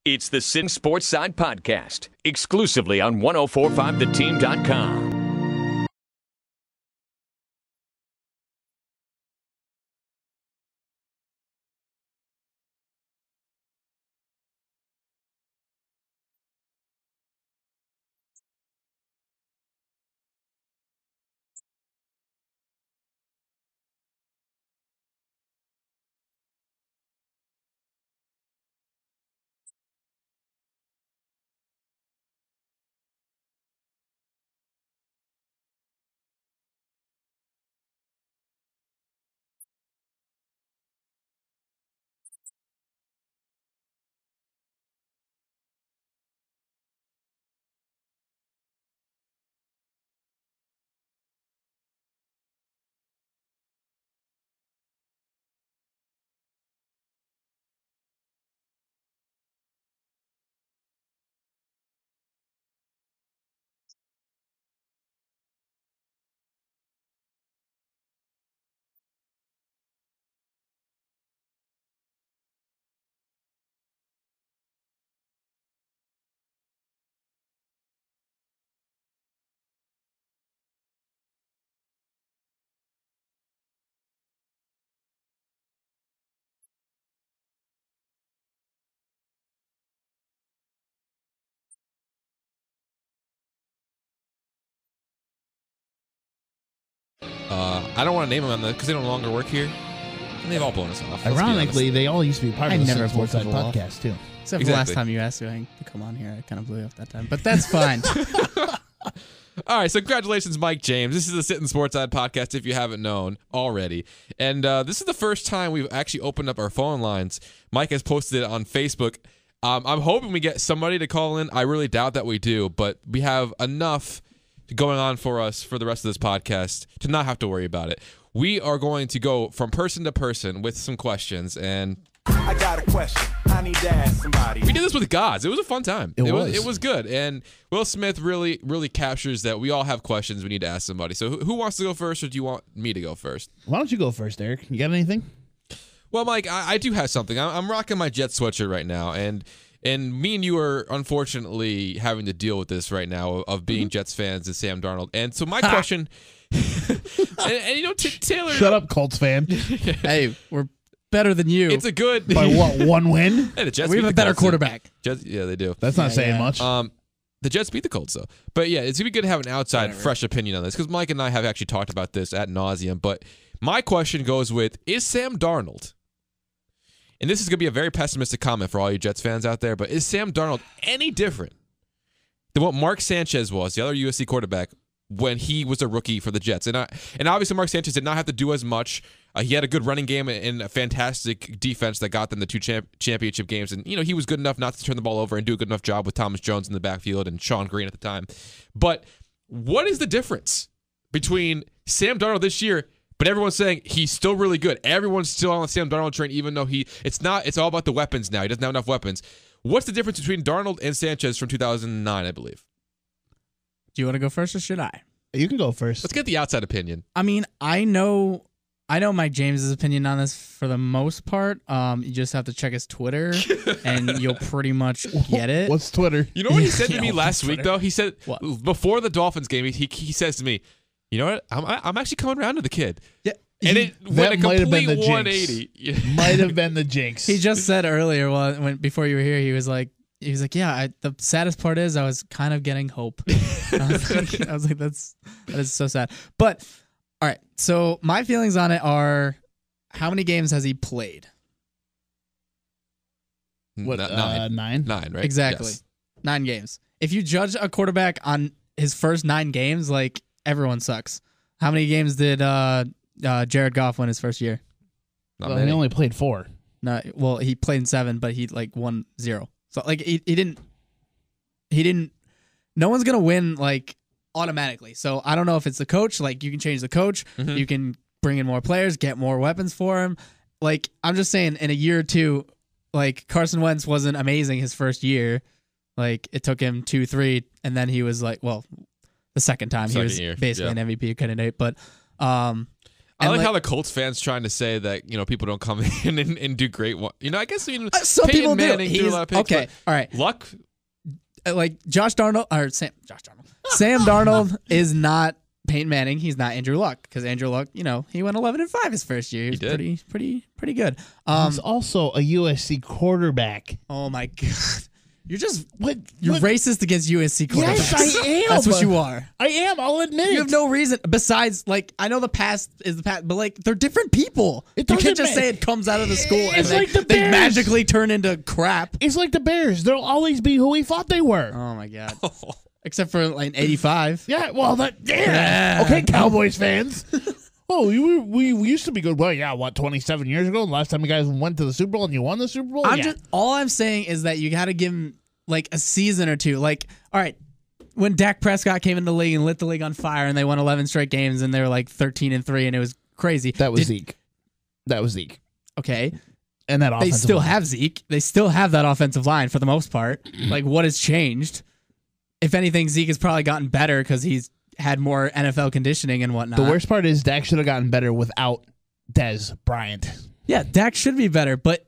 It's the Sittin Sportside podcast, exclusively on 1045theteam.com. I don't want to name them because they no longer work here. And they've all blown us off. Ironically, they all used to be part of the never Sportside podcast, too. Except for the last time you asked me to come on here. I kind of blew you off that time. But that's fine. All right, so congratulations, Mike James. This is the Sittin Sportside podcast, if you haven't known already. And this is the first time we've actually opened up our phone lines. Mike has posted it on Facebook. I'm hoping we get somebody to call in. I really doubt that we do, but we have enough going on for us for the rest of this podcast to not have to worry about it. We are going to go from person to person with some questions, and I got a question. I need to ask somebody. We did this with gods. It was a fun time. It was. It was good. And Will Smith really captures that we all have questions we need to ask somebody. So who wants to go first, or do you want me to go first? Why don't you go first, Eric? You got anything? Well, Mike, I do have something. I'm rocking my Jets sweatshirt right now, and me and you are unfortunately having to deal with this right now of being Jets fans and Sam Darnold. And so my question, and you know, Taylor. Shut up, Colts fan. Hey, we're better than you. It's a good. By what, one win? Hey, the Jets we have beat a the better Colts. quarterback. Jets, yeah, they do. That's not saying much. The Jets beat the Colts, though. But yeah, it's going to be good to have an outside, fresh opinion on this because Mike and I have actually talked about this ad nauseum. But my question goes with, is Sam Darnold, and this is going to be a very pessimistic comment for all you Jets fans out there, but is Sam Darnold any different than what Mark Sanchez was, the other USC quarterback, when he was a rookie for the Jets? And obviously Mark Sanchez did not have to do as much. He had a good running game and a fantastic defense that got them the two championship games. And, you know, he was good enough not to turn the ball over and do a good enough job with Thomas Jones in the backfield and Sean Green at the time. But what is the difference between Sam Darnold this year, but everyone's saying he's still really good? Everyone's still on the Sam Darnold train, even though it's all about the weapons now. He doesn't have enough weapons. What's the difference between Darnold and Sanchez from 2009, I believe? Do you want to go first or should I? You can go first. Let's get the outside opinion. I mean, I know Mike James's opinion on this for the most part. You just have to check his Twitter, and you'll pretty much get it. What's Twitter? You know what he said to me Yeah, last week, though? He said, What? Before the Dolphins game, he says to me, you know what? I'm actually coming around to the kid. Yeah, And it went a might have been complete the 180. Might have been the jinx. He just said earlier, before you were here, he was like, yeah, the saddest part is I was kind of getting hope. I was like, that is so sad. But, all right, so my feelings on it are, how many games has he played? What, Nine. 9? 9, right? Exactly. Yes. 9 games. If you judge a quarterback on his first 9 games, like, everyone sucks. How many games did Jared Goff win his first year? Not Well, many. he only played 4. No, well, he played in 7, but he like won 0. So like he didn't. No one's gonna win like automatically. So I don't know if it's the coach. Like you can change the coach. Mhm. You can bring in more players, get more weapons for him. Like I'm just saying, in a year or two, like Carson Wentz wasn't amazing his first year. Like it took him 2, 3, and then he was like, well, the second time he was Second year, basically yeah. an MVP candidate. But I And, like how the Colts fans trying to say that people don't come in and do great. I guess some Peyton people Manning do. threw a lot of picks, Okay, but all right. Luck. Like Josh Darnold or Sam Darnold is not Peyton Manning. He's not Andrew Luck because Andrew Luck, he went 11-5 his first year. He was pretty good. He's also a USC quarterback. Oh my god. You're just What? you're racist against USC quarterbacks. Yes, I am. That's what you are. I am. I'll admit You it. have no reason besides I know the past is the past, but they're different people. It You can't doesn't just ma- say it comes out of the school and It's like the they Bears. magically turn into crap. It's like the Bears. They'll always be who we thought they were. Oh my god. Except for 85. Yeah, well, okay, Cowboys fans. Oh, we used to be good. Well, yeah, 27 years ago? The last time you guys went to the Super Bowl and you won the Super Bowl? All I'm saying is that you got to give him a season or two. All right, when Dak Prescott came into the league and lit the league on fire and they won 11 straight games and they were 13-3 and it was crazy. That was Zeke. Okay. And that They offensive still line. have Zeke. They still have that offensive line for the most part. What has changed? If anything, Zeke has probably gotten better because he's had more NFL conditioning and whatnot. The worst part is Dak should have gotten better without Dez Bryant. Yeah, Dak should be better, but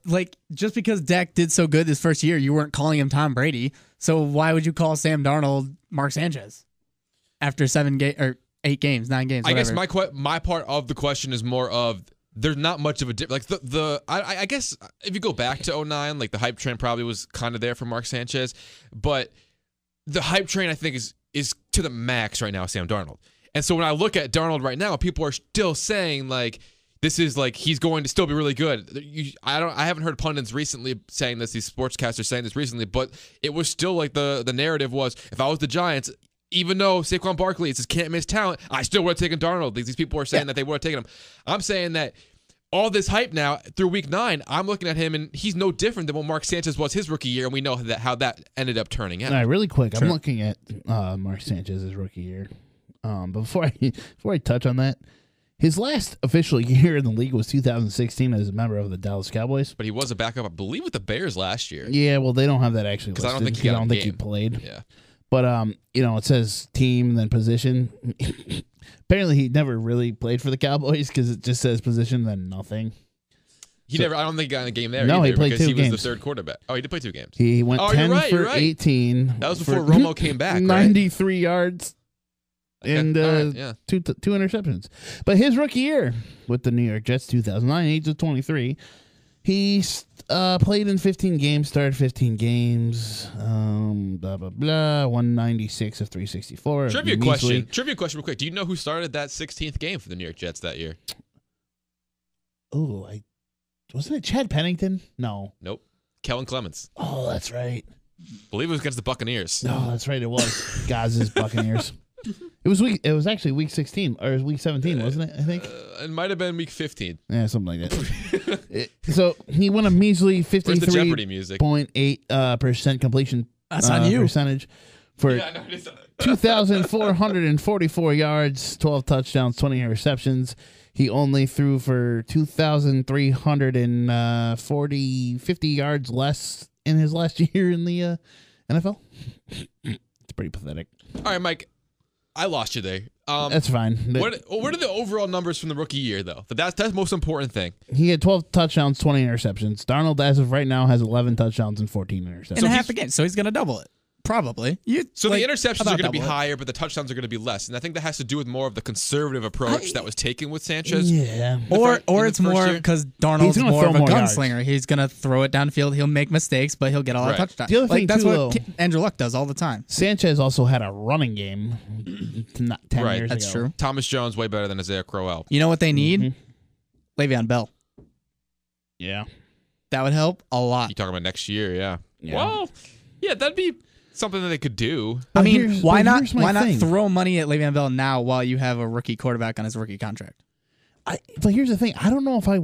just because Dak did so good this first year, you weren't calling him Tom Brady. So why would you call Sam Darnold Mark Sanchez after 8 games, 9 games? I guess whatever. my part of the question is more of there's not much of a difference. I guess if you go back to 2009, the hype train probably was kind of there for Mark Sanchez, but the hype train I think is to the max right now, Sam Darnold. And so when I look at Darnold right now, people are still saying this is he's going to still be really good. I haven't heard pundits recently saying this. These sportscasters saying this recently, but it was still the narrative was if I was the Giants, even though Saquon Barkley is this can't miss talent, I still would have taken Darnold. These people are saying that they would have taken him. I'm saying that all this hype now through week 9, I'm looking at him and he's no different than what Mark Sanchez was his rookie year, and we know how that ended up turning out. All right, really quick, I'm looking at Mark Sanchez's rookie year. But before I touch on that, his last official year in the league was 2016 as a member of the Dallas Cowboys. But he was a backup, I believe, with the Bears last year. Yeah, well, they don't have that actually because I don't listed, think I don't think he played. Yeah. But it says team then position. Apparently, he never really played for the Cowboys because it just says position then nothing. I don't think he got in a game there No, either he played because 2 he was games. the third quarterback. Oh, he did play 2 games. He went 10 you're for right. 18. That was before for Romo came back, right? 93 yards and All right, yeah. two interceptions. But his rookie year with the New York Jets, 2009, age of 23, he played in 15 games, started 15 games, blah, blah, blah, 196 of 364. Trivia question real quick. Do you know who started that 16th game for the New York Jets that year? Oh, wasn't it Chad Pennington? No. Nope. Kellen Clemens. Oh, that's right. believe it was against the Buccaneers. No, that's right. It was Gaz's Buccaneers. It was actually week 16 or week 17, wasn't it? I think It might have been week 15. yeah, something like that. So he won a measly Where's the Jeopardy music? 53.8% completion That's on you. percentage for Yeah, no, it is. 2,444 yards, 12 touchdowns, 20 receptions. He only threw for 2,350 yards less in his last year in the NFL. It's pretty pathetic. All right, Mike. I lost you there. That's fine. What are the overall numbers from the rookie year, though? That's the most important thing. He had 12 touchdowns, 20 interceptions. Darnold, as of right now, has 11 touchdowns and 14 interceptions. in half a game, so he's going to double it. Probably. The interceptions are about going to be double it. higher, but the touchdowns are going to be less. And I think that has to do with more of the conservative approach that was taken with Sanchez. Yeah. Or in it's the first more year. because He's Darnold's gonna more throw of a more yards. gunslinger. He's going to throw it downfield. He'll make mistakes, but he'll get a lot of Right. touchdowns. The other thing, that's too, what though- Andrew Luck does all the time. Sanchez also had a running game not 10 Right. years That's ago. true. Thomas Jones way better than Isaiah Crowell. You know what they need? Mm-hmm. Le'Veon Bell. Yeah. That would help a lot. You talking about next year? Yeah. Yeah. Well, yeah, that'd be something that they could do. I But mean, here's- why but not? here's my Why not thing. throw money at Le'Veon Bell now while you have a rookie quarterback on his rookie contract? But here's the thing. I don't know if I...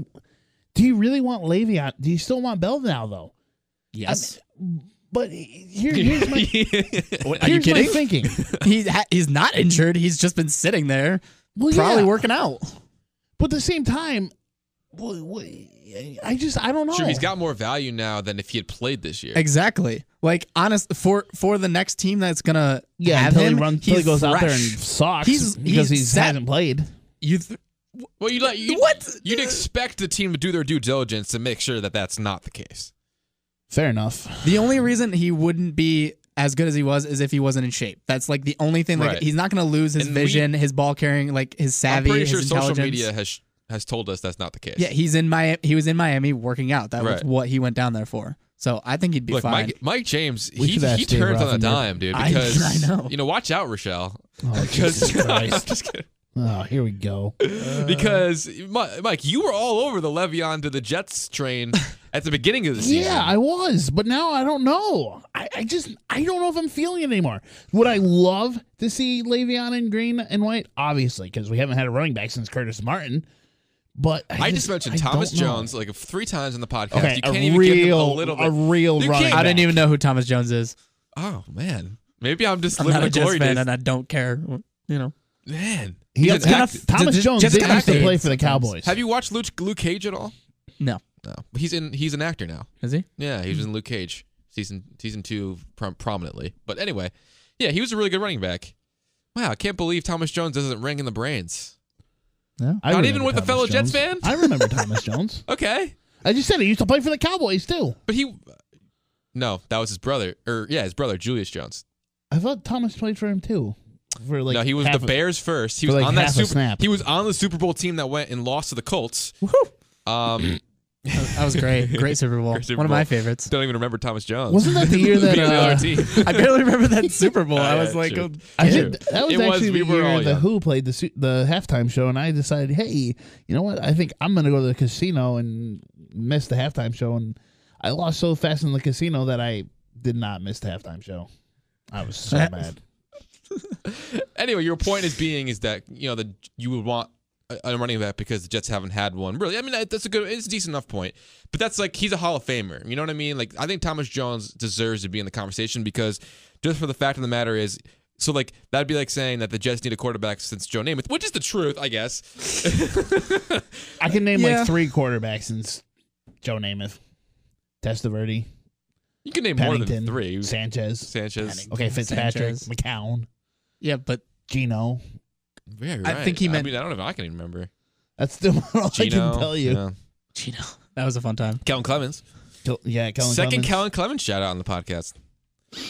Do you really want Le'Veon? Do you still want Bell now, though? Yes. But here's my... Are you here's my kidding? thinking. He's not injured. He's just been sitting there, Well, probably yeah. working out. But at the same time, I don't know. Sure, he's got more value now than if he had played this year. Exactly. Like, honest for the next team that's gonna have until him, he runs, until he he's goes out there and fresh. sucks He's because he set. hasn't played. Well, you'd expect the team to do their due diligence to make sure that that's not the case. Fair enough. The only reason he wouldn't be as good as he was is if he wasn't in shape. That's like the only thing. Like Right. he's not going to lose his vision, his ball carrying, like his savvy, I'm pretty sure his social intelligence. media has told us that's not the case. Yeah, he's in Miami. He was in Miami working out. That was Right. what he went down there for. So I think he'd be Look, fine. Mike James, We he should ask Dave turns on a Rothenberg. dime, dude. Because I know. watch out, Rochelle. Oh, Jesus Christ. Just kidding. Oh, here we go. Because Mike, you were all over the Le'Veon to the Jets train at the beginning of the season. Yeah, I was, but now I don't know. I don't know if I'm feeling it anymore. Would I love to see Le'Veon in green and white? Obviously, because we haven't had a running back since Curtis Martin. But I just mentioned Thomas don't know. Jones like 3 times in the podcast. Okay, You can't even give him a little bit. real You running can't- I didn't back. even know who Thomas Jones is. Oh man, maybe I'm just I'm living not a the Jets glory fan, days. and I don't care. You know, Man, He He's Thomas gonna- Jones Jets did gonna used to fade play for the sometimes. Cowboys. have you watched Luke Cage at all? no, No, he's an actor now. is he? Yeah, he was in Luke Cage season 2 prominently. But anyway, yeah, he was a really good running back. Wow, I can't believe Thomas Jones doesn't ring in the brains. No. I Not remember even with a Thomas fellow Jones. Jets fan? I remember Thomas Jones. Okay, I just said he used to play for the Cowboys too. but no, that was his brother, his brother Julius Jones. I thought Thomas played for him too. For like No, he was half the a- Bears first. He for was like on that half a Super. snap. He was on the Super Bowl team that went and lost to the Colts. That was great. Great Super Bowl. Great Super One of my Bowl. favorites. Don't even remember Thomas Jones. Wasn't that the year that Being on the other team. I barely remember that Super Bowl. I Yeah, was like, true. I True. did. That was It was- actually we the were year all the young. Who played the halftime show, and I decided, hey, you know what? I think I'm gonna go to the casino and miss the halftime show, and I lost so fast in the casino that I did not miss the halftime show. I was so mad. Anyway, your point is that you would want a running back because the Jets haven't had one. Really, I mean it's a decent enough point. But that's like he's a Hall of Famer. You know what I mean? Like I think Thomas Jones deserves to be in the conversation because just for the fact of the matter is. So, like, that'd be like saying that the Jets need a quarterback since Joe Namath, which is the truth, I guess. I can name Yeah. like 3 quarterbacks since Joe Namath, Testaverde, You can name more Pennington, than 3. Sanchez. Sanchez. Okay, Fitzpatrick, Sanchez. McCown, yeah, but Gino. Yeah, you're I right. think he meant- I mean, I don't know if I can even remember. That's still all Gino. I can tell you. Yeah. Gino, that was a fun time. Kellen Clemens. Kellen Second Clemens. Kellen Clemens shout out on the podcast.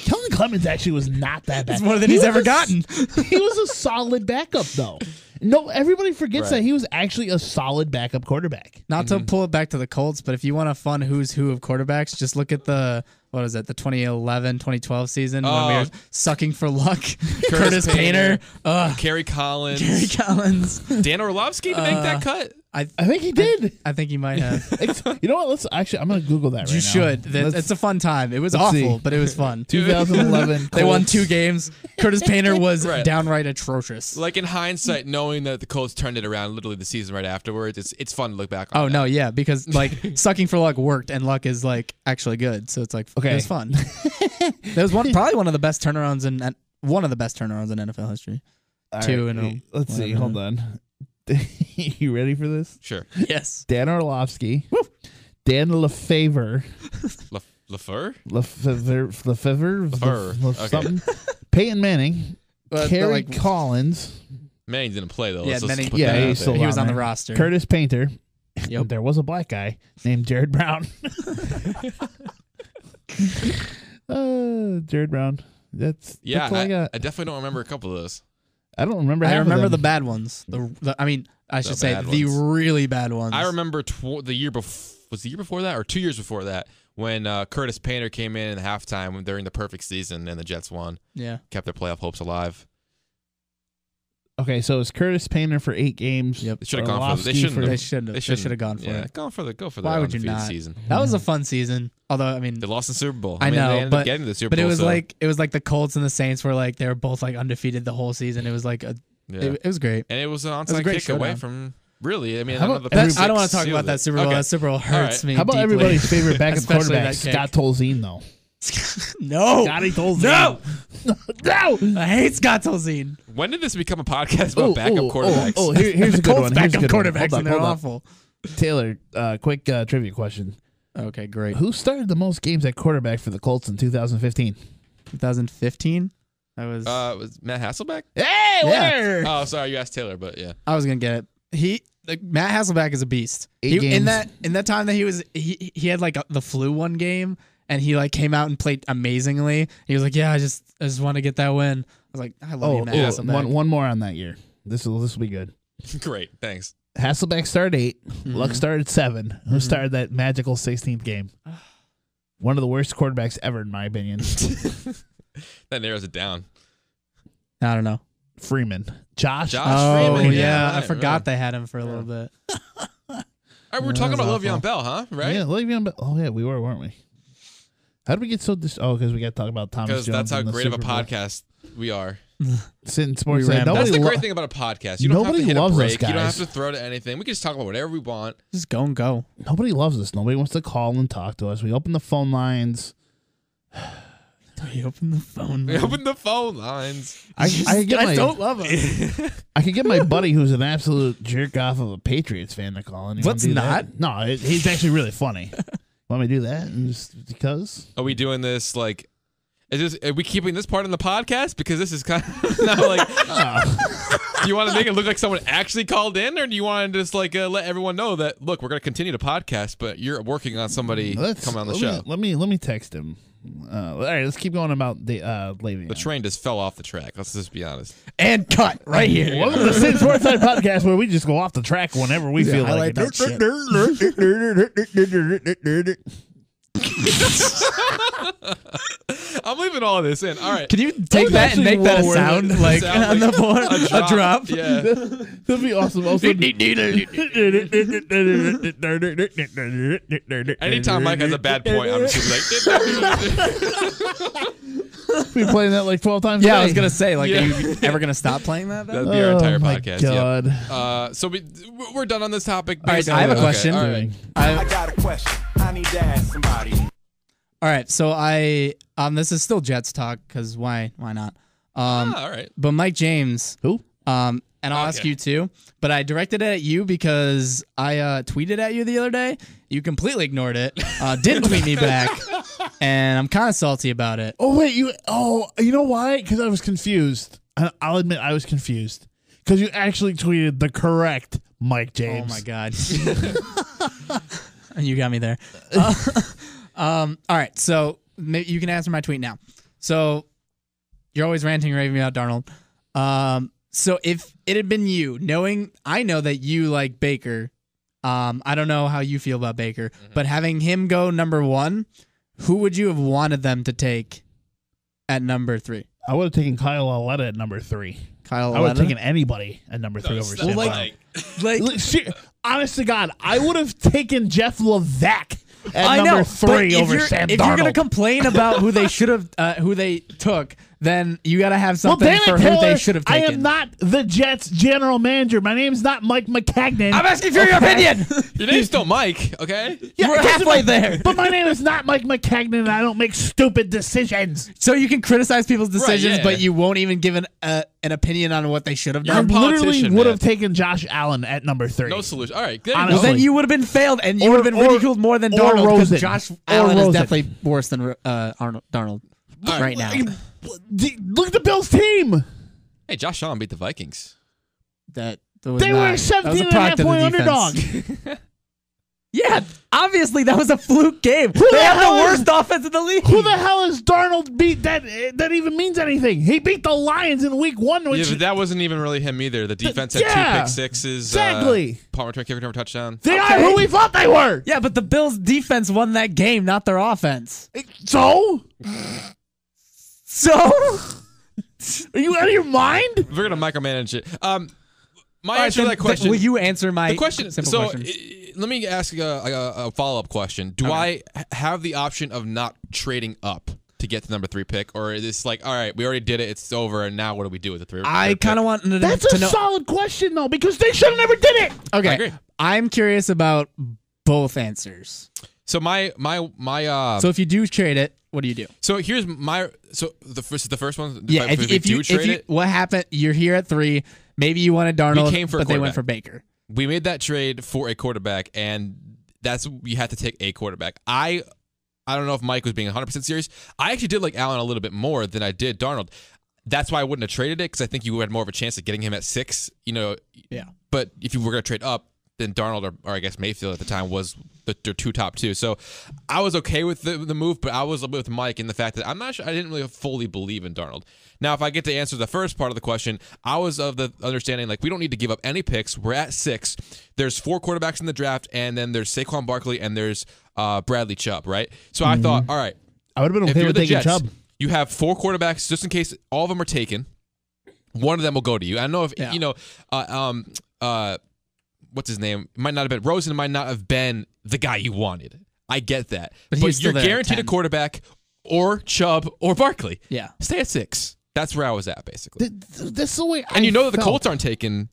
Kellen Clemens actually was not that bad. It's more than He he's was ever a- gotten. He was a solid backup, though. No, everybody forgets Right. that he was actually a solid backup quarterback. Not to pull it back to the Colts, but if you want a fun who's who of quarterbacks, just look at the 2011, 2012 season when we were sucking for luck. Curtis Painter, Kerry Collins. Gary Collins. Dan Orlovsky to make that cut. I think he did. I think he might have. You know what? I'm going to Google that right now. You should. It's a fun time. It was let's awful, see. but it was fun. 2011. They won Colts. 2 games. Curtis Painter was Right. downright atrocious. Like in hindsight, knowing that the Colts turned it around literally the season right afterwards, it's fun to look back on. Oh that. no, yeah, because like sucking for luck worked, and luck is like actually good, so it's like Okay. it was fun. That was probably one of the best turnarounds in NFL history. All 2 right, and let's see. whatever. Hold on. You ready for this? Sure. Yes. Dan Orlovsky, Dan Lefevre, LaFleur? Lefevre, Okay. something. Peyton Manning, Kerry like- Collins, Manning didn't play though. Yeah, Let's just Manning- put yeah, that out he's there. still He was on the there. roster. Curtis Painter. Yep. There was a black guy named Jared Brown. Jared Brown. That's all I got. I definitely don't remember a couple of those. I don't remember. I half of remember them. the bad ones. I should say bad the ones. really bad ones. I remember the year before. Was the year before that or 2 years before that when Curtis Painter came in at halftime during the perfect season and the Jets won, Yeah. kept their playoff hopes alive. Okay, so it's Curtis Painter for 8 games. Yep. They should have gone for. Orlovsky They shouldn't. They have. shouldn't. They should have gone for Yeah, it. go for the Why would you undefeated not? season. That was a fun season. Although I mean, They lost in the Super Bowl. I mean, know, they ended but up getting to the Super but Bowl. it was so, like the Colts and the Saints were like they were both like undefeated the whole season. It was like yeah. it was great. And it was an was a onside great kick away showdown. from. Really, I mean, How I don't about know the every- pick I don't want six to talk sealed about that it. Super Bowl. Okay. That Super Bowl hurts right. me. How about deeply. everybody's favorite backup Especially quarterback, that kick. Scott Tolzien, though? No, Scotty Tolzien. no, I hate Scott Tolzien. When did this become a podcast about backup quarterbacks? Here's a good Colts one. Here's a backup good one. quarterbacks, and they're Hold up. awful. Taylor, quick trivia question. Okay, great. Who started the most games at quarterback for the Colts in 2015? 2015. That was. Was Matt Hasselbeck? Hey, Yeah. where? Oh, sorry, you asked Taylor, but yeah. I was gonna get it. like Matt Hasselbeck is a beast. In that time that he had like the flu one game, and he like came out and played amazingly. He was like, yeah, I just want to get that win. I was like, I love you, Matt Hasselbeck. One more on that year. This will be good. Great, thanks. Hasselbeck started 8. Luck started 7. Who started that magical 16th game? One of the worst quarterbacks ever, in my opinion. That narrows it down. I don't know. Freeman. Josh Oh, Freeman. yeah. I Right, forgot right. they had him for a little bit. All right, we're talking about Le'Veon Bell, huh? Right? Yeah, Le'Veon Bell. Oh, yeah, we were, weren't we? How did we get so because we got to talk about Thomas Jones. Because that's how and the great of a Super Bowl. podcast we are. Sittin Sportside. That's the great thing about a podcast. You don't have to Nobody hit a loves us, break. You don't have guys. to throw to anything. We can just talk about whatever we want. Just go and go. Nobody loves us. Nobody wants to call and talk to us. We open the phone lines. We open the phone. We open the phone lines. I don't love him. I could get my buddy who's an absolute jerk off of a Patriots fan to call in. You What's wanna do not? that? No, he's actually really funny. Want me to do that? And just because? Are we doing this like? Are we keeping this part in the podcast? Because this is kind of now like. Do you want to make it look like someone actually called in, or do you want to just like let everyone know that look, we're going to continue the podcast, but you're working on somebody coming on the show? Let me text him. All right, let's keep going about the Le'Veon. The train just fell off the track. Let's just be honest. And cut right here. Welcome to the Sittin Sportside podcast, where we just go off the track whenever we feel like it. I'm leaving all of this in. All right. Can you take that and make that a sound like on the board? A drop? Yeah. That'd be awesome. Also, Anytime Mike has a bad point, I'm just like. be playing that like 12 times. Yeah, a I was day. gonna say, like, are you ever gonna stop playing that? That'd be our entire my podcast. God. Yep. So we're done on this topic. All right, I have a question. All right. I got a question. I need to ask somebody. All right, so this is still Jets talk because why not? All right. But Mike James, Who? and I'll ask you too. But I directed it at you because I tweeted at you the other day. You completely ignored it. Didn't tweet me back, and I'm kind of salty about it. Oh wait, you know why? Because I was confused. I'll admit I was confused because you actually tweeted the correct Mike James. Oh my God, you got me there. All right, so you can answer my tweet now. So you're always ranting and raving about Darnold. So if it had been you, I know that you like Baker. I don't know how you feel about Baker, but having him go number 1, who would you have wanted them to take at number 3? I would have taken Kyle Aletta at number 3. Kyle I would have Aletta? taken anybody at number 3 over Sam Darnold. Like, Honest to God, I would have taken Jeff Levac at number 3 over Sam Darnold. If you're gonna complain about who they should have, who they took, then you gotta have something for who they should have taken. I am not the Jets general manager. My name's not Mike McCagnon. I'm asking for your opinion. Your name's still Mike, okay? Yeah, We're halfway there. But my name is not Mike McCagnon, and I don't make stupid decisions. So you can criticize people's decisions, yeah. but you won't even give an opinion on what they should have You're done. a I literally politician, would man. have taken Josh Allen at number 3. No solution. All right. There Honestly. Well, then you would have been failed, and you would have been ridiculed more than or Darnold because Rosen. Josh Or Allen is Rosen. definitely worse than Darnold right now. Look at the Bills team. Hey, Josh Allen beat the Vikings. That was They not, were a that was 17.5 product of the point defense. underdog. Yeah, obviously that was a fluke game. the They have the hell is- worst offense in the league. Who the hell is Darnold beat that even means anything? He beat the Lions in week 1. Which, Yeah, but that wasn't even really him either. The defense had yeah, 2 pick sixes. exactly. Punt return, kick return, touchdown. they are who we thought they were. Yeah, but the Bills' defense won that game, not their offense. So? So Are you out of your mind? We're gonna micromanage it. My answer to that question. Will you answer my The question. simple So question? let me ask you a follow-up question. Do I have the option of not trading up to get the number 3 pick, or is this like, all right, we already did it, it's over, and now what do we do with the 3? I kind of want That's to a know. solid question, though, because they should have never did it. Okay, I agree. I'm curious about both answers. So my So if you do trade it, what do you do? so here's my the first one. Yeah, if you trade it, what happened? You're here at 3. Maybe you wanted Darnold, came for a but they went quarterback. for Baker. we made that trade for a quarterback, and that's you had to take a quarterback. I don't know if Mike was being 100% serious. I actually did like Allen a little bit more than I did Darnold. That's why I wouldn't have traded it, because I think you had more of a chance of getting him at 6. You know. Yeah. But if you were going to trade up, then Darnold or I guess Mayfield at the time was their two top two. So I was okay with the move, but I was with Mike in the fact that I'm not sure I didn't really fully believe in Darnold. Now, if I get to answer the first part of the question, I was of the understanding like we don't need to give up any picks. We're at 6. There's 4 quarterbacks in the draft, and then there's Saquon Barkley and there's Bradley Chubb, right? So I thought, all right, I would have been if okay you're with the taking Jets, Chubb. you have 4 quarterbacks just in case all of them are taken. One of them will go to you. I know if what's his name? Might not have been Rosen. Might not have been the guy you wanted. I get that, but you're guaranteed a quarterback or Chubb or Barkley. Yeah, stay at 6. That's where I was at basically. That's the way. And you know that the Colts aren't taking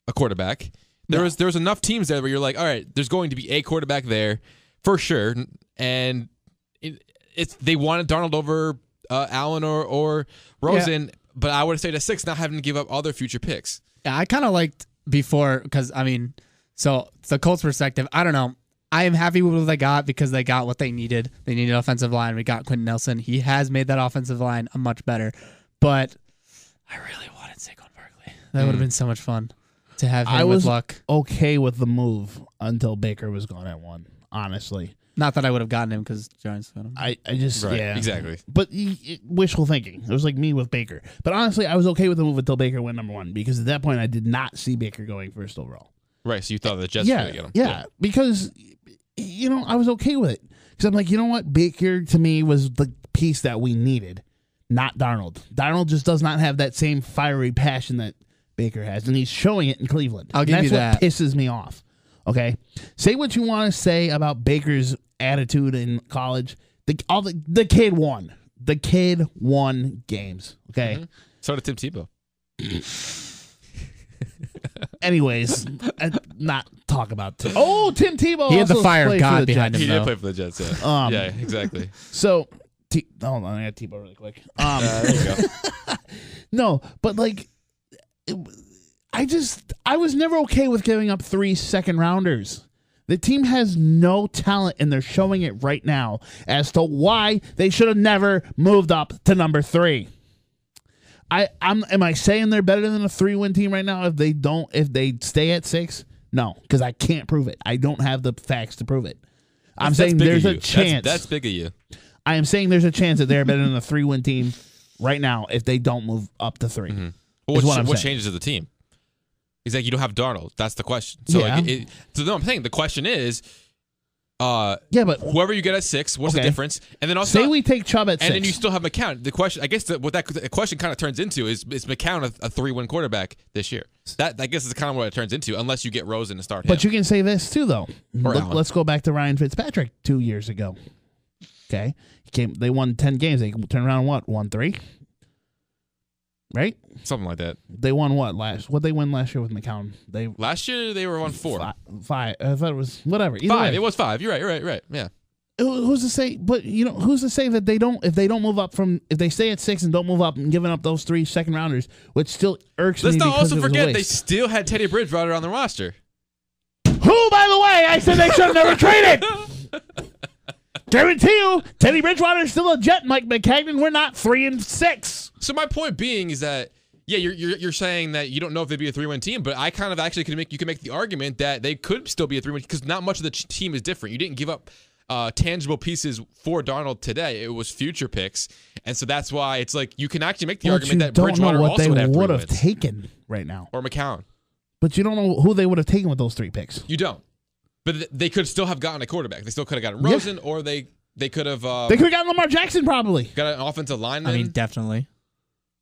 a quarterback. There was enough teams there where you're like, all right, there's going to be a quarterback there for sure, and they wanted Darnold over Allen or Rosen. Yeah. But I would have stayed at 6, not having to give up other future picks. Yeah, I kind of liked before because, so the Colts' perspective, I don't know. I am happy with what they got because they got what they needed. They needed an offensive line. We got Quentin Nelson. He has made that offensive line a much better. But I really wanted Saquon Barkley. That would have been so much fun to have him with luck. Okay with the move until Baker was gone at 1, honestly. Not that I would have gotten him because Giants got him. I just, yeah. Exactly. But wishful thinking. It was like me with Baker. But honestly, I was okay with the move until Baker went number 1 because at that point, I did not see Baker going first overall. Right, so you thought the Jets were going to get him. Yeah, because, I was okay with it. Because I'm like, you know what? Baker, to me, was the piece that we needed, not Darnold. Darnold just does not have that same fiery passion that Baker has, and he's showing it in Cleveland. I'll give you that. That's what pisses me off. Okay? Say what you want to say about Baker's attitude in college. The kid won. The kid won games. Okay. Mm-hmm. So did Tim Tebow. Anyways, not talk about Tim. Oh, Tim Tebow. He had the fire of God behind him. He did play for the Jets. Yeah. Yeah, exactly. So, hold on, I got Tebow really quick. There you go. No, but like, I was never okay with giving up 3 second-rounders. The team has no talent, and they're showing it right now as to why they should have never moved up to number 3. Am I saying they're better than a 3-win team right now if they stay at 6? No, because I can't prove it. I don't have the facts to prove it. I'm saying there's a chance. That's big of you. I am saying there's a chance that they're better than a 3-win team right now if they don't move up to 3. Mm-hmm. Well, what changes to the team? He's like, you don't have Darnold. That's the question. So, yeah. I'm saying the question is, but whoever you get at 6, what's the difference? And then also say we take Chubb at 6, and then you still have McCown. The question, I guess, what that question kind of turns into is McCown a 3-win quarterback this year? That I guess is kind of what it turns into, unless you get Rosen to start. But you can say this too, though. Let's go back to Ryan Fitzpatrick 2 years ago. Okay, they won 10 games. They turned around and won 3. Right? Something like that. They won what last? What they win last year with McCown? Last year they were on 4. 5. I thought it was whatever. Either 5. Way. It was 5. You're right. Yeah. Who's to say? But who's to say that if they don't move up if they stay at 6 and don't move up and giving up those 3 second-rounders, which still irks me. Let's not also because forget they still had Teddy Bridgewater on the roster. Who, by the way, I said they should have never traded. Guarantee you, Teddy Bridgewater is still a Jet. Mike McCagnon, we're not 3-6. So my point being is that, yeah, you're saying that you don't know if they'd be a 3-win team, but I kind of actually can make the argument that they could still be a 3-win because not much of the team is different. You didn't give up tangible pieces for Darnold today. It was future picks, and so that's why it's like you can actually make the argument that Bridgewater also would have 3 wins. Taken right now, or McCown. But you don't know who they would have taken with those 3 picks. You don't. But they could still have gotten a quarterback. They still could have gotten Rosen, or they could have. They could have gotten Lamar Jackson probably. Got an offensive lineman. I mean, definitely.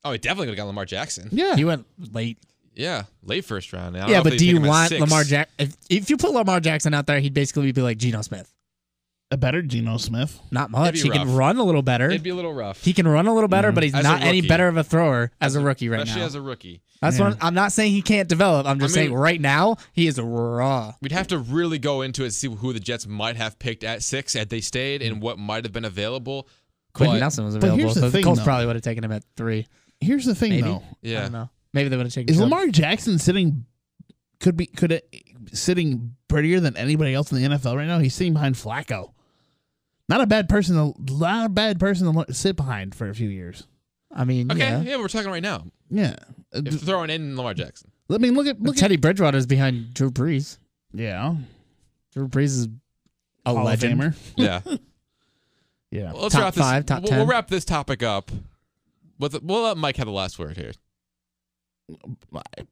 Oh, he definitely could have gotten Lamar Jackson. Yeah, he went late. Yeah, late first round. Yeah, but do you want Lamar Jackson? If you put Lamar Jackson out there, he'd basically be like Geno Smith. A better Geno Smith. Not much. He can run a little better. It'd be a little rough. He can run a little better, but he's not any better of a thrower as a rookie right now. Especially as a rookie. That's what I'm not saying he can't develop. I'm just saying right now he is raw. We'd have to really go into it to see who the Jets might have picked at 6 had they stayed and what might have been available. Quentin Nelson was available, so the Colts probably would have taken him at 3. Here's the thing, though. Yeah. I don't know. Maybe they would have taken. Is Lamar Jackson sitting prettier than anybody else in the NFL right now? He's sitting behind Flacco. Not a bad person to sit behind for a few years. I mean, yeah, we're talking right now. Yeah, if throwing in Lamar Jackson. I mean, look at Teddy Bridgewater's behind Drew Brees. Yeah. Drew Brees is a Hall of legend. Famer. Yeah. Yeah. Well, let's Top wrap this. 5, top we'll 10. wrap this topic up. We'll let Mike have the last word here.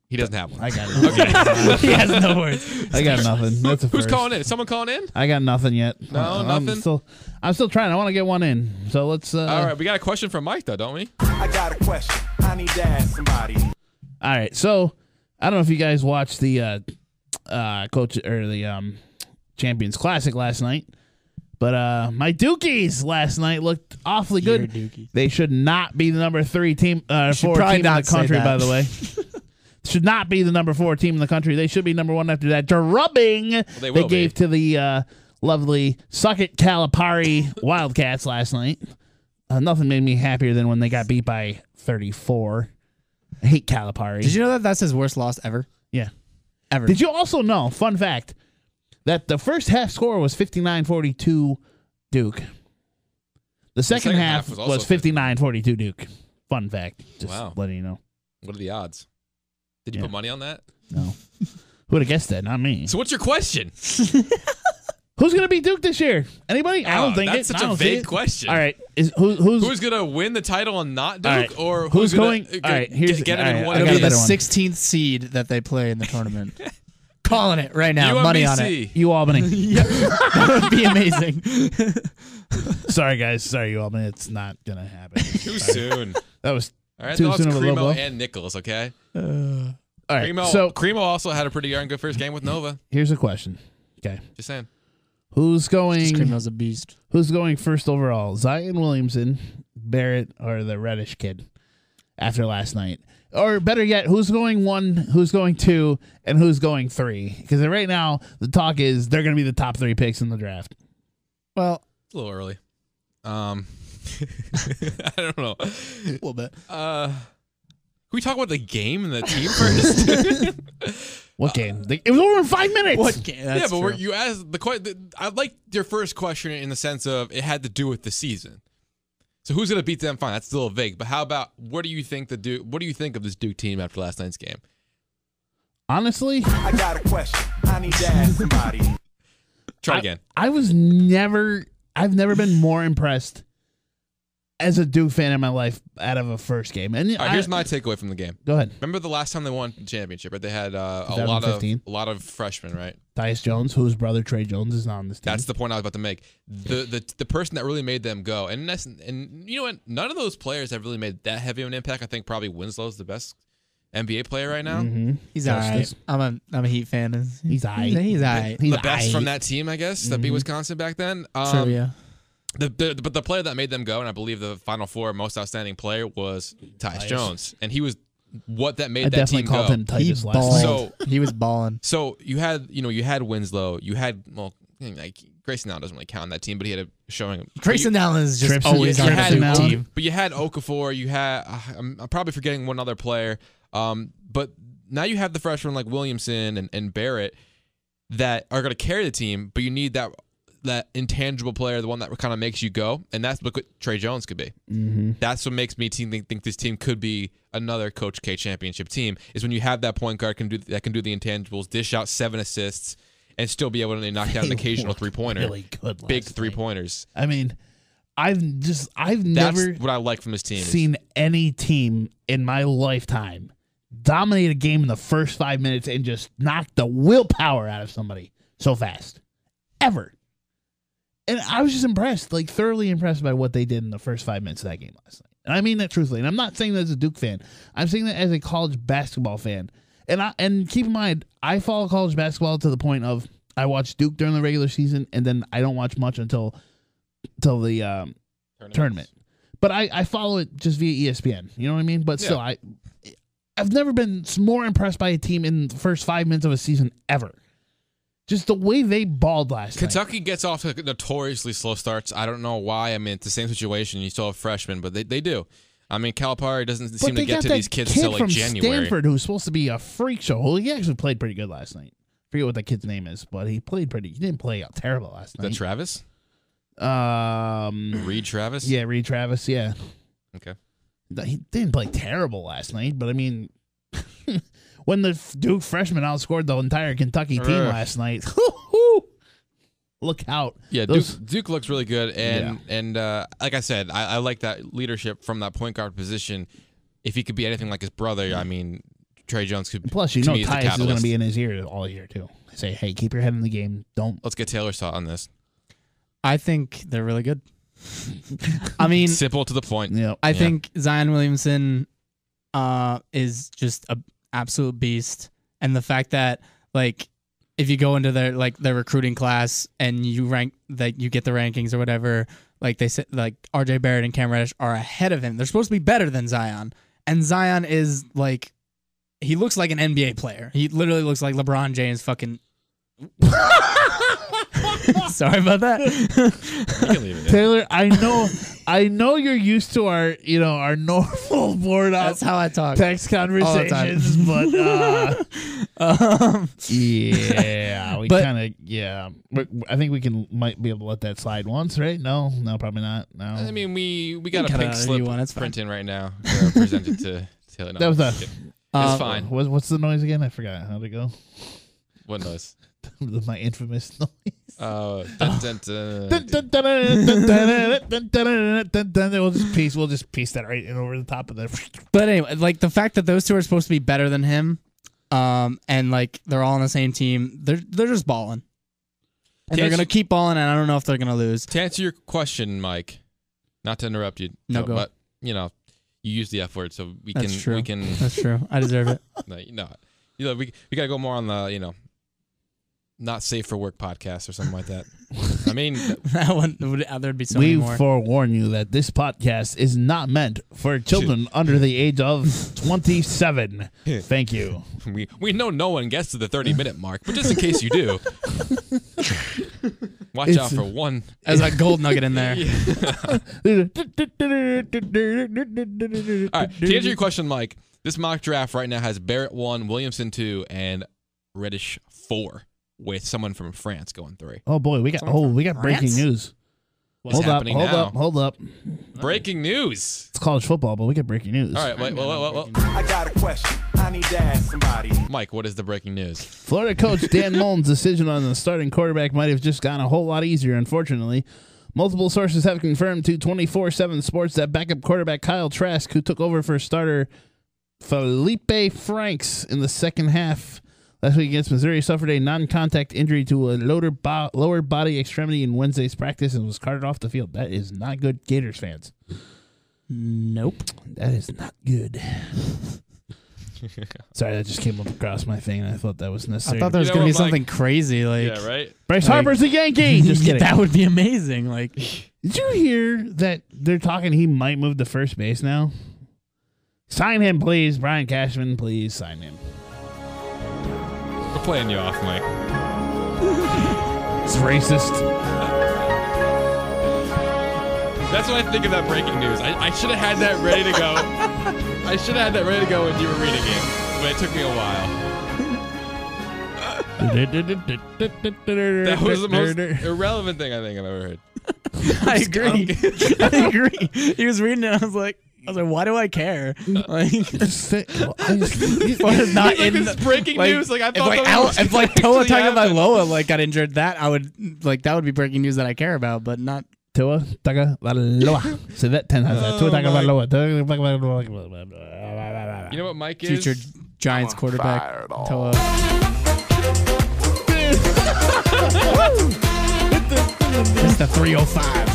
He doesn't have one. I got nothing. He has no words. I got nothing. That's a Who's first. calling in? Is someone calling in? I got nothing yet. No, nothing? I'm still trying. I want to get one in. So let's. All right, we got a question from Mike, though, don't we? I got a question. I need to ask somebody. All right. So I don't know if you guys watched the coach or the Champions Classic last night, but my Dukies last night looked awfully good. Your Dukies. They should not be the number 3 team, 4 team probably in the not say country. that. By the way, should not be the number 4 team in the country. They should be number 1 after that drubbing they will gave to the lovely Suckett Calipari Wildcats last night. Nothing made me happier than when they got beat by 34. I hate Calipari. Did you know that that's his worst loss ever? Yeah. Ever. Did you also know, fun fact, that the first half score was 59-42 Duke. The second half was was also 59-42 Duke. Fun fact. Just Wow. letting you know. What are the odds? Did you Yeah. put money on that? No. Who would have guessed that? Not me. So what's your question? Who's going to beat Duke this year? Anybody? I don't think that's it. such I a don't see vague it. question. All right. Who's Who's gonna win the title and not Duke, All right. or Who's gonna, going- all right, here's- get it all in right, one I of got It'll a be the better one. 16th seed that they play in the tournament. Calling it right now. Money on it. UMBC. you Albany? That would be amazing. Sorry, guys. Sorry, you Albany. It's not going to happen. Too soon. That was All right, too that was soon of a low blow. Cremo and Nichols. Okay. All right. Cremo, So Cremo also had a pretty darn good first game with Nova. here's a question. Okay. Just saying. Who's going? Screamo's a beast. Who's going first overall? Zion Williamson, Barrett, or the Reddish kid after last night? Or better yet, who's going 1, who's going 2, and who's going 3? Because right now, the talk is they're going to be the top 3 picks in the draft. Well, It's a little early. I don't know. a little bit. Can we talk about the game and the team first? What game? It was over in 5 minutes. What game? That's yeah, but true. you asked I like your first question in the sense of it had to do with the season. So who's going to beat them? Fine, that's still vague. But how about what do you think of this Duke team after last night's game? Honestly, I got a question. I need to ask somebody. Try again. I've never been more impressed as a Duke fan in my life out of a first game. And All right, here's my takeaway from the game. go ahead. Remember the last time they won the championship, right? They had a 2015. lot of freshmen, right? Tyus Jones, whose brother Trey Jones is on this team. That's the point I was about to make. The person that really made them go, and you know what? None of those players have really made that heavy of an impact. I think probably Winslow's the best NBA player right now. Mhm. He's all right. Justice. I'm a Heat fan. He's aight. He's all right. He's The best aight. from that team, I guess, that beat Wisconsin back then. True, yeah. But the player that made them go, and I believe the Final Four most outstanding player was Tyus Jones, and he was what that made I that definitely team called go. him He Titus last balled. night. So- He was balling. So you had Winslow, you had like Grayson Allen doesn't really count on that team, but he had a showing. Grayson Allen is just Trips- always you on had the Allen. Duke team. But you had Okafor, you had I'm probably forgetting one other player, but now you have the freshmen like Williamson and Barrett that are going to carry the team, but you need that intangible player, the one that kind of makes you go, and that's what Trey Jones could be. Mm-hmm. That's what makes me think this team could be another Coach K championship team. Is when you have that point guard that can do the intangibles, dish out 7 assists, and still be able to knock down an occasional 3-pointer, Really good. Last big night. 3-pointers. I mean, I've That's never what I like from this team. seen any team in my lifetime dominate a game in the first 5 minutes and just knock the willpower out of somebody so fast. Ever. And I was just impressed, like thoroughly impressed by what they did in the first 5 minutes of that game last night. And I mean that truthfully. And I'm not saying that as a Duke fan. I'm saying that as a college basketball fan. And keep in mind, I follow college basketball to the point of I watch Duke during the regular season, and then I don't watch much until the tournament. But I follow it just via ESPN. You know what I mean? But still, I've never been more impressed by a team in the first 5 minutes of a season ever. Just the way they balled last night. Kentucky gets off to notoriously slow starts. I don't know why. I mean, it's the same situation. You still have freshmen, but they do. I mean, Calipari doesn't seem to get to these kids until like from January. Stanford, who's supposed to be a freak show. Well, he actually played pretty good last night. Forget what that kid's name is, but he didn't play terrible last Is that night. Travis? Reed Travis? Yeah, Reed Travis. Yeah, Okay. he didn't play terrible last night, but I mean, when the Duke freshman outscored the entire Kentucky team last night. Look out. Yeah, Duke looks really good. And like I said, I like that leadership from that point guard position. If he could be anything like his brother, I mean, Trey Jones could. Plus, you know, Tyus is going to be in his ear all year too. Say, hey, keep your head in the game. Don't. Let's get Taylor's thought on this. I think they're really good. I mean, simple to the point. Yeah. I think Zion Williamson is just an absolute beast, and the fact that like if you go into their recruiting class and you rank that you get the rankings or whatever, like they said, like RJ Barrett and Cam Reddish are ahead of him. They're supposed to be better than Zion, and Zion is like he looks like an NBA player. He literally looks like LeBron James fucking. Sorry about that. You can leave it, Taylor, I know you're used to our normal board up. That's how I talk. Text conversations, but yeah, we kind of I think we might be able to let that slide once, right? No, probably not. No, I mean we got a pink slip printing right now. Presented to Taylor. No, that was it's fine. What's the noise again? I forgot. How'd it go? What noise? My infamous noise. We'll just piece that right in over the top of the. But anyway, like the fact that those two are supposed to be better than him, and like they're all on the same team, they're just balling, and they're gonna keep balling, and I don't know if they're gonna lose. To answer your question, Mike, not to interrupt you, go. But you use the F word, so That's true. we can. That's true. I deserve it. No, we gotta go more on the not safe for work podcast or something like that. I mean, that one there'd be so many more. We forewarn you that this podcast is not meant for children under the age of 27. Thank you. We know no one gets to the 30-minute mark, but just in case you do, watch out for one. There's a gold nugget in there. All right, to answer your question, Mike, this mock draft right now has Barrett 1, Williamson 2, and Reddish 4. With someone from France going 3. Oh boy, we got breaking news. What's happening now? Hold up. Breaking news. It's college football, but we got breaking news. All right, wait. I got a question. I need to ask somebody. Mike, what is the breaking news? Florida coach Dan Mullen's decision on the starting quarterback might have just gotten a whole lot easier, unfortunately. Multiple sources have confirmed to 24/7 Sports that backup quarterback Kyle Trask, who took over for starter Felipe Franks in the second half last week against Missouri, suffered a non-contact injury to a lower body extremity in Wednesday's practice and was carted off the field. That is not good, Gators fans. Nope. That is not good. Sorry, that just came up across my thing, and I thought that was necessary. I thought there was going to be something crazy. Like, yeah, right? Bryce Harper's a Yankee! Just kidding. That would be amazing. Like, did you hear that they're talking he might move to first base now? Sign him, please. Brian Cashman, please sign him. We're playing you off, Mike. It's racist. That's what I think of that breaking news. I should have had that ready to go. I should have had that ready to go when you were reading it, but it took me a while. That was the most irrelevant thing I think I've ever heard. I agree. I agree. He was reading it, and I was like, why do I care? Like, what is not in this breaking news? Like, I thought if Toa Tagovailoa got injured, that would be breaking news that I care about, but not Toa Tagovailoa. Say that 10 times. Toa Tagovailoa. You know what Mike is? Future Giants quarterback. Toa. It's the 305.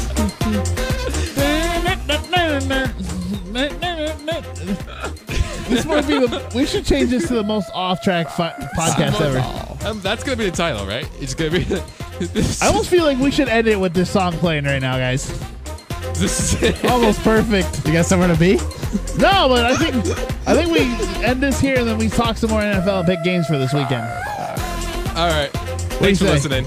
This might be we should change this to the most off-track podcast ever. That's gonna be the title, right? It's gonna be. I almost feel like we should end it with this song playing right now, guys. This is it. Almost perfect. You got somewhere to be? No, but I think we end this here and then we talk some more NFL and pick games for this weekend. All right. Thanks for listening.